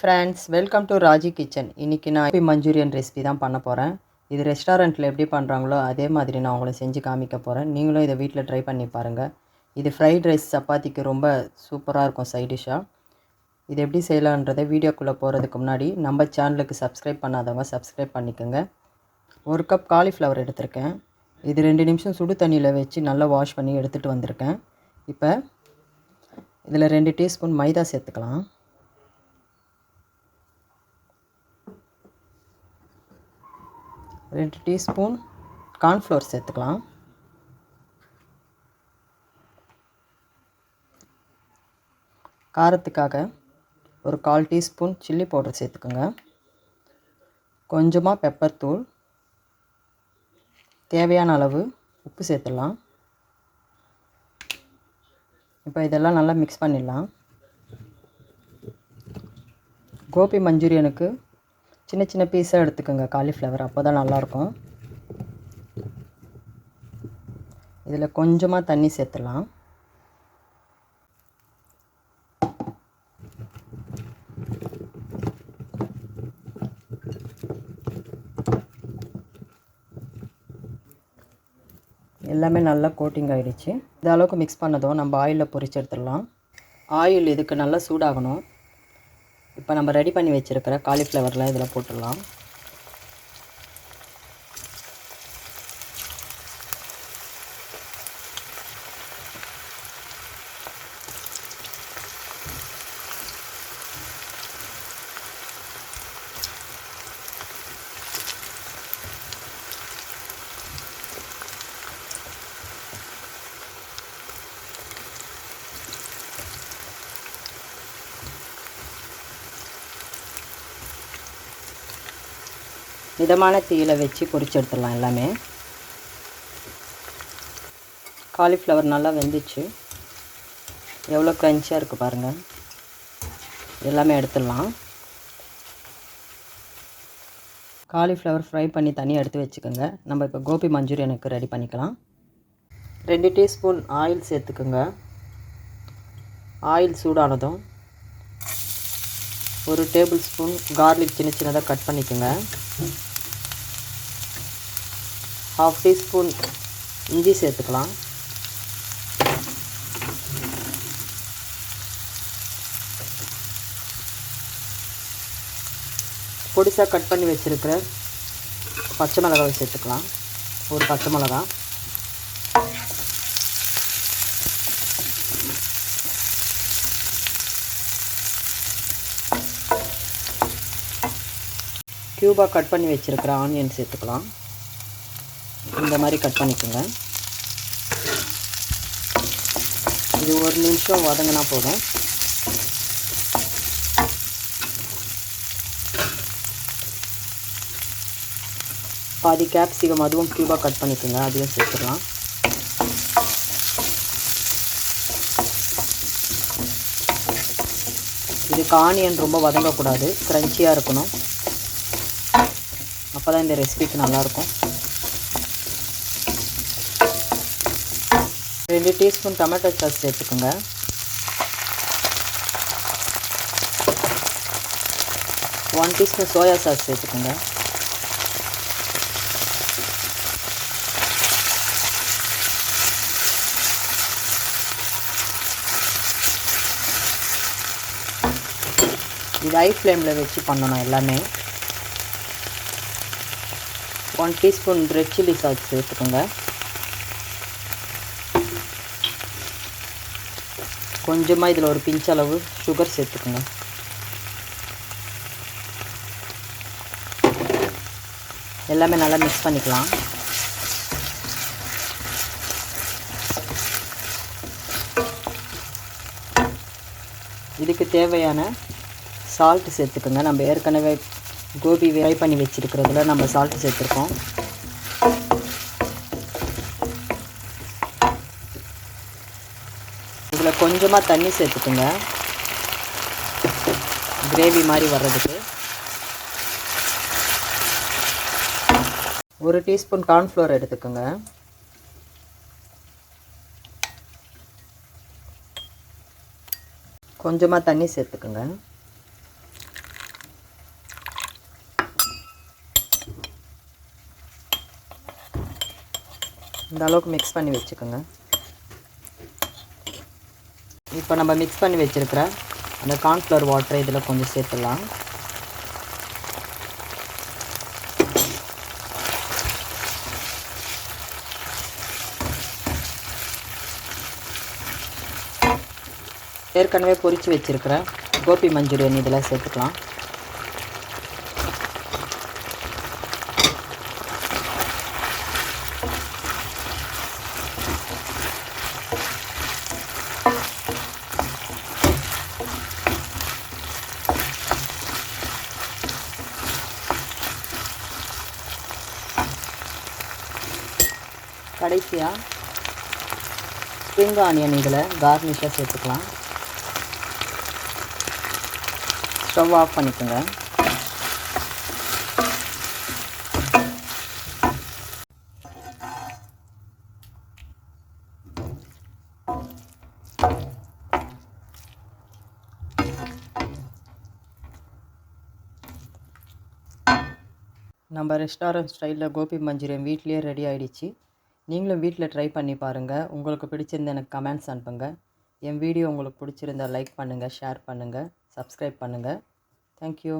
Friends, welcome to Raji kitchen. இன்றைக்கி நான் Gopi Manchurian recipe தான் பண்ண போகிறேன். இது ரெஸ்டாரண்ட்டில் எப்படி பண்ணுறாங்களோ அதே மாதிரி நான் உங்களை செஞ்சு காமிக்க போகிறேன். நீங்களும் இதை வீட்டில் ட்ரை பண்ணி பாருங்கள். இது ஃப்ரைட் ரைஸ் சப்பாத்திக்கு ரொம்ப சூப்பராக இருக்கும் சைட் டிஷ்ஷாக. இது எப்படி செய்யலான்றதை வீடியோக்குள்ளே போகிறதுக்கு முன்னாடி நம்ம சேனலுக்கு சப்ஸ்கிரைப் பண்ணாதவங்க சப்ஸ்கிரைப் பண்ணிக்கோங்க. 1 கப் காலிஃப்ளவர் எடுத்திருக்கேன். இது 2 நிமிஷம் சுடு தண்ணியில் வச்சு நல்லா வாஷ் பண்ணி எடுத்துகிட்டு வந்திருக்கேன். இப்போ இதில் 2 டீஸ்பூன் மைதா சேர்த்துக்கலாம். 2 டீஸ்பூன் கார்ன்ஃப்ளவர் சேர்த்துக்கலாம். காரத்துக்காக ஒரு 1/4 டீஸ்பூன் சில்லி பவுடர் சேர்த்துக்கோங்க. கொஞ்சமாக பெப்பர் தூள், தேவையான அளவு உப்பு சேர்த்துடலாம். இப்போ இதெல்லாம் நல்லா மிக்ஸ் பண்ணிடலாம். கோபி மஞ்சூரியனுக்கு சின்ன சின்ன பீஸாக எடுத்துக்கோங்க காலிஃப்ளவர், அப்போ தான் நல்லாயிருக்கும். இதில் கொஞ்சமாக தண்ணி சேர்த்துடலாம். எல்லாமே நல்லா கோட்டிங் ஆகிடுச்சு. இந்த அளவுக்கு மிக்ஸ் பண்ணதும் நம்ம ஆயிலில் பொரிச்சு எடுத்துடலாம். ஆயில் இதுக்கு நல்லா சூடாகணும். இப்போ நம்ம ரெடி பண்ணி வச்சுருக்கிற காலிஃப்ளவரில் இதில் போட்டுடலாம். மிதமான தீயில் வச்சு பொரிச்சு எடுத்துடலாம். எல்லாமே காலிஃப்ளவர் நல்லா வெந்துச்சு. எவ்வளோ க்ரன்ச்சியாக இருக்குது பாருங்கள். எல்லாமே எடுத்துடலாம். காலிஃப்ளவர் ஃப்ரை பண்ணி தனியாக எடுத்து வச்சுக்கோங்க. நம்ம இப்போ கோபி மஞ்சூரியனுக்கு ரெடி பண்ணிக்கலாம். 2 டீஸ்பூன் ஆயில் சேர்த்துக்குங்க. ஆயில் சூடானதும் 1 டேபிள் ஸ்பூன் கார்லிக் சின்ன சின்னதாக கட் பண்ணிக்கோங்க. 1/2 டீஸ்பூன் இஞ்சி சேர்த்துக்கலாம். பொடிசாக கட் பண்ணி வச்சுருக்கிற பச்சை மிளகாய் சேர்த்துக்கலாம். ஒரு பச்சை மிளகாய், க்யூபாக கட் பண்ணி வச்சுருக்கிற ஆனியன் சேர்த்துக்கலாம். இந்த மாதிரி கட் பண்ணிக்கோங்க. இது 1 நிமிஷம் வதங்கினா போதும். பாதி கேப்சிகம் அதுவும் க்யூபாக கட் பண்ணிக்கோங்க. அதையும் சேர்த்துக்கலாம். இதுக்கு ஆனியன் ரொம்ப வதங்கக்கூடாது, க்ரன்ச்சியாக இருக்கணும். அப்போ தான் இந்த ரெசிபிக்கு நல்லாயிருக்கும். 2 டீஸ்பூன் டொமேட்டோ சாஸ் சேர்த்துக்கோங்க. ஒன் டீஸ்பூன் சோயா சாஸ் சேர்த்துக்கோங்க. இது ஹை ஃப்ளேமில் வச்சு பண்ணணும் எல்லாமே. 1 டீஸ்பூன் ரெட் சில்லி சாஸ் சேர்த்துக்கோங்க. கொஞ்சமாக இதில் ஒரு பிஞ்ச் அளவு சுகர் சேர்த்துக்குங்க. எல்லாமே நல்லா மிக்ஸ் பண்ணிக்கலாம். இதுக்கு தேவையான சால்ட் சேர்த்துக்குங்க. நம்ம ஏற்கனவே கோபி ஃப்ரை பண்ணி வச்சுருக்கிறதுல நம்ம சால்ட்டு சேர்த்துருக்கோம். இதில் கொஞ்சமாக தண்ணி சேர்த்துக்குங்க, கிரேவி மாதிரி வர்றதுக்கு. 1 டீஸ்பூன் கார்ன்ஃப்ளவர் எடுத்துக்கோங்க. கொஞ்சமாக தண்ணி சேர்த்துக்குங்க. இந்த அளவுக்கு மிக்ஸ் பண்ணி வச்சுக்கோங்க. இப்போ நம்ம மிக்ஸ் பண்ணி வச்சுருக்கிற அந்த கார்ன்ஃப்ளவர் வாட்டரை இதில் கொஞ்சம் சேர்த்துடலாம். ஏற்கனவே பொரித்து வச்சுருக்கிற கோபி மஞ்சூரியன் இதில் சேர்த்துக்கலாம். கடைசியாக ஸ்ப்ரிங் ஆனியன் இதில் கார்னிஷாக சேர்த்துக்கலாம். ஸ்டவ் ஆஃப் பண்ணிக்கோங்க. நம்ம ரெஸ்டாரண்ட் ஸ்டைலில் கோபி மஞ்சூரியன் வீட்லேயே ரெடி ஆகிடுச்சு. நீங்களும் வீட்டில் ட்ரை பண்ணி பாருங்கள். உங்களுக்கு பிடிச்சிருந்த எனக்கு கமெண்ட்ஸ் அனுப்புங்க. என் வீடியோ உங்களுக்கு பிடிச்சிருந்தால் லைக் பண்ணுங்கள், ஷேர் பண்ணுங்கள், சப்ஸ்கிரைப் பண்ணுங்கள். தேங்க்யூ.